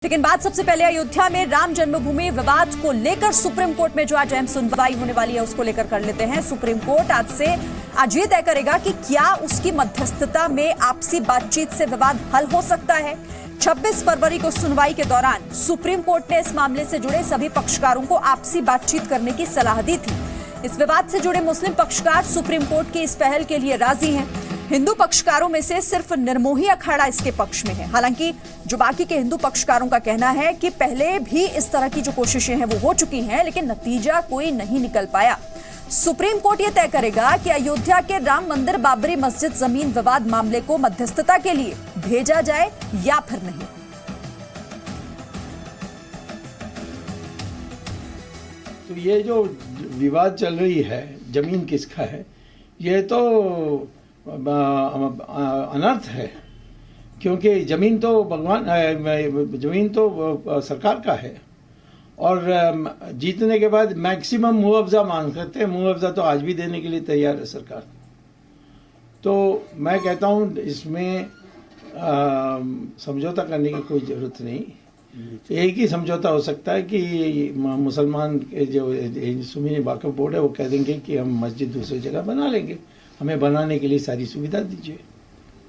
लेकिन बात सबसे पहले अयोध्या में राम जन्मभूमि विवाद को लेकर सुप्रीम कोर्ट में जो आज अहम सुनवाई होने वाली है उसको लेकर कर लेते हैं। सुप्रीम कोर्ट आज ये तय करेगा कि क्या उसकी मध्यस्थता में आपसी बातचीत से विवाद हल हो सकता है। 26 फरवरी को सुनवाई के दौरान सुप्रीम कोर्ट ने इस मामले से जुड़े सभी पक्षकारों को आपसी बातचीत करने की सलाह दी थी। इस विवाद से जुड़े मुस्लिम पक्षकार सुप्रीम कोर्ट की इस पहल के लिए राजी हैं। हिंदू पक्षकारों में से सिर्फ निर्मोही अखाड़ा इसके पक्ष में है। हालांकि जो बाकी के हिंदू पक्षकारों का कहना है कि पहले भी इस तरह की जो कोशिशें हैं वो हो चुकी हैं, लेकिन नतीजा कोई नहीं निकल पाया। सुप्रीम कोर्ट ये तय करेगा कि अयोध्या के राम मंदिर बाबरी मस्जिद जमीन विवाद मामले को मध्यस्थता के लिए भेजा जाए या फिर नहीं। तो ये जो विवाद चल रही है जमीन किसका है, ये तो अनर्थ है, क्योंकि जमीन तो सरकार का है और जीतने के बाद मैक्सिमम मुआवजा मांग सकते हैं। मुआवजा तो आज भी देने के लिए तैयार है सरकार। तो मैं कहता हूँ इसमें समझौता करने की कोई ज़रूरत नहीं। एक ही समझौता हो सकता है कि मुसलमान के जो सुन्नी वक्फ बोर्ड है वो कह देंगे कि हम मस्जिद दूसरी जगह बना लेंगे, हमें बनाने के लिए सारी सुविधा दीजिए।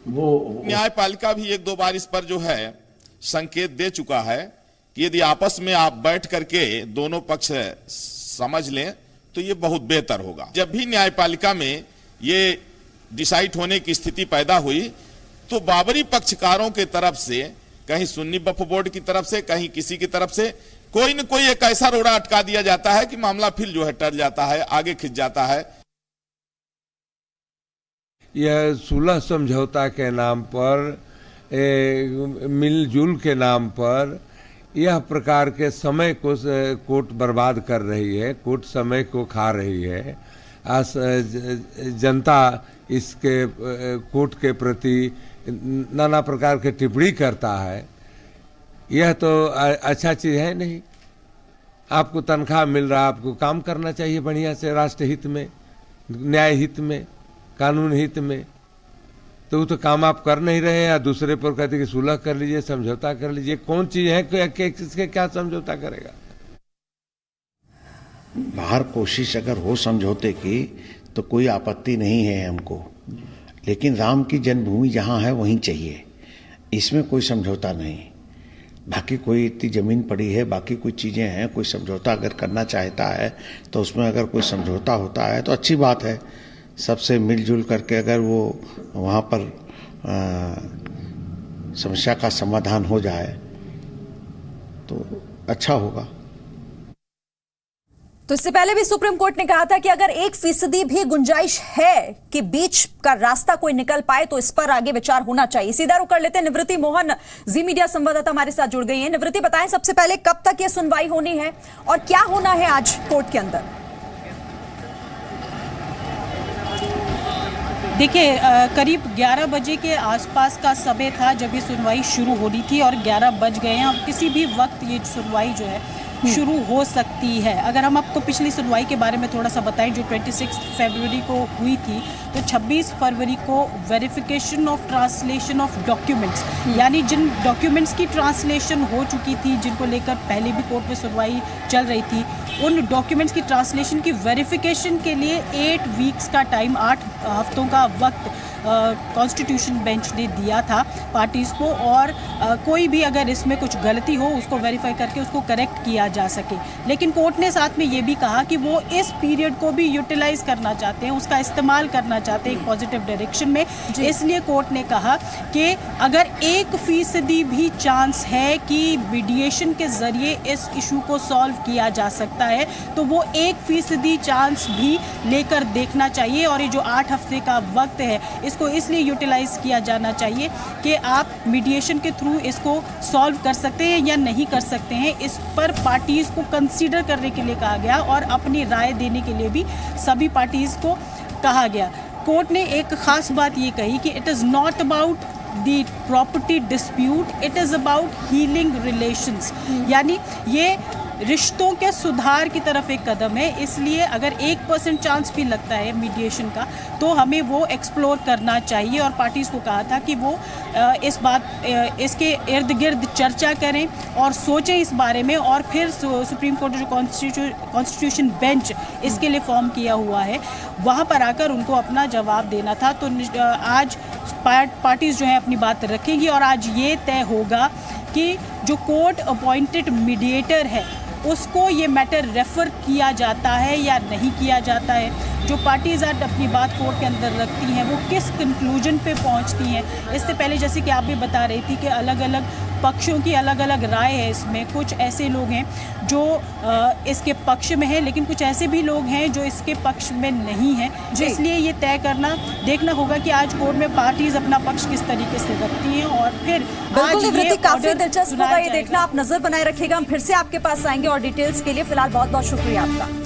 वो न्यायपालिका भी एक दो बार इस पर जो है संकेत दे चुका है कि यदि आपस में आप बैठ करके दोनों पक्ष समझ लें तो ये बहुत बेहतर होगा। जब भी न्यायपालिका में ये डिसाइड होने की स्थिति पैदा हुई तो बाबरी पक्षकारों के तरफ से, कहीं सुन्नी वक्फ बोर्ड की तरफ से, कहीं किसी की तरफ से कोई न कोई एक ऐसा रोड़ा अटका दिया जाता है कि मामला फिर जो है टर जाता है, आगे खिंच जाता है। यह सुलह समझौता के नाम पर, मिलजुल के नाम पर यह प्रकार के समय को कोर्ट बर्बाद कर रही है, कोर्ट समय को खा रही है। जनता इसके कोर्ट के प्रति नाना प्रकार के टिप्पणी करता है। यह तो अच्छा चीज है नहीं। आपको तनख्वाह मिल रहा, आपको काम करना चाहिए बढ़िया से, राष्ट्र हित में, न्याय हित में, कानून हित में। तो वो तो काम आप कर नहीं रहे हैं, दूसरे पर कहते कि सुलह कर लीजिए, समझौता कर लीजिए। कौन चीज है कि किसके क्या समझौता करेगा। बाहर कोशिश अगर हो समझौते की तो कोई आपत्ति नहीं है हमको, लेकिन राम की जन्मभूमि जहाँ है वहीं चाहिए, इसमें कोई समझौता नहीं। बाकी कोई इतनी ज़मीन पड़ी है, बाकी कोई चीज़ें हैं, कोई समझौता अगर करना चाहता है तो उसमें अगर कोई समझौता होता है तो अच्छी बात है। सबसे मिलजुल करके अगर वो वहाँ पर समस्या का समाधान हो जाए तो अच्छा होगा। तो इससे पहले भी सुप्रीम कोर्ट ने कहा था कि अगर 1% भी गुंजाइश है कि बीच का रास्ता कोई निकल पाए तो इस पर आगे विचार होना चाहिए। सीधा रुख कर लेते हैं। निवृत्ति मोहन, जी मीडिया संवाददाता हमारे साथ जुड़ गई हैं। निवृत्ति, बताएं सबसे पहले कब तक यह सुनवाई होनी है और क्या होना है आज कोर्ट के अंदर। देखिए, करीब 11 बजे के आसपास का समय था जब ये सुनवाई शुरू होनी थी और 11 बज गए हैं। अब किसी भी वक्त ये सुनवाई जो है शुरू हो सकती है। अगर हम आपको पिछली सुनवाई के बारे में थोड़ा सा बताएं जो 26 फरवरी को हुई थी, तो 26 फरवरी को verification of translation of documents, यानी जिन डॉक्यूमेंट्स की ट्रांसलेशन हो चुकी थी, जिनको लेकर पहले भी कोर्ट में सुनवाई चल रही थी, उन डॉक्यूमेंट्स की ट्रांसलेशन की वेरिफिकेशन के लिए 8 वीक्स का टाइम, 8 हफ्तों का वक्त कॉन्स्टिट्यूशन बेंच ने दिया था पार्टीज़ को, और कोई भी अगर इसमें कुछ गलती हो उसको वेरीफाई करके उसको करेक्ट किया जा सके। लेकिन कोर्ट ने साथ में ये भी कहा कि वो इस पीरियड को भी यूटिलाइज करना चाहते हैं, उसका इस्तेमाल करना चाहते हैं एक पॉजिटिव डायरेक्शन में। इसलिए कोर्ट ने कहा कि अगर 1% भी चांस है कि मीडिएशन के जरिए इस इशू को सॉल्व किया जा सकता है तो वो 1% चांस भी लेकर देखना चाहिए। और ये जो 8 हफ्ते का वक्त है इसको इसलिए यूटिलाइज किया जाना चाहिए कि आप मीडिएशन के थ्रू इसको सॉल्व कर सकते हैं या नहीं कर सकते हैं। इस पर पार्टीज़ को कंसीडर करने के लिए कहा गया और अपनी राय देने के लिए भी सभी पार्टीज़ को कहा गया। कोर्ट ने एक खास बात ये कही कि it is not about the property dispute, it is about healing relations. यानी ये रिश्तों के सुधार की तरफ एक कदम है। इसलिए अगर 1% चांस भी लगता है मीडिएशन का तो हमें वो एक्सप्लोर करना चाहिए। और पार्टीज़ को कहा था कि वो इसके इर्द गिर्द चर्चा करें और सोचें इस बारे में, और फिर सुप्रीम कोर्ट जो कॉन्स्टिट्यूशन बेंच इसके लिए फॉर्म किया हुआ है वहाँ पर आकर उनको अपना जवाब देना था। तो आज पार्टीज़ जो है अपनी बात रखेंगी और आज ये तय होगा कि जो कोर्ट अपॉइंटेड मीडिएटर है उसको ये मैटर रेफर किया जाता है या नहीं किया जाता है। जो पार्टीज़ आज अपनी बात कोर्ट के अंदर रखती हैं वो किस कंक्लूजन पे पहुंचती हैं। इससे पहले जैसे कि आप भी बता रही थी कि अलग अलग पक्षों की अलग अलग राय है इसमें। कुछ ऐसे लोग हैं जो इसके पक्ष में हैं, लेकिन कुछ ऐसे भी लोग हैं जो इसके पक्ष में नहीं हैं। इसलिए ये तय करना देखना होगा कि आज कोर्ट में पार्टीज अपना पक्ष किस तरीके से रखती हैं और फिर बिल्कुल निवृत्ति, काफी दिलचस्प होगा ये देखना। आप नजर बनाए रखिएगा, हम फिर से आपके पास आएंगे और डिटेल्स के लिए। फिलहाल बहुत बहुत शुक्रिया आपका।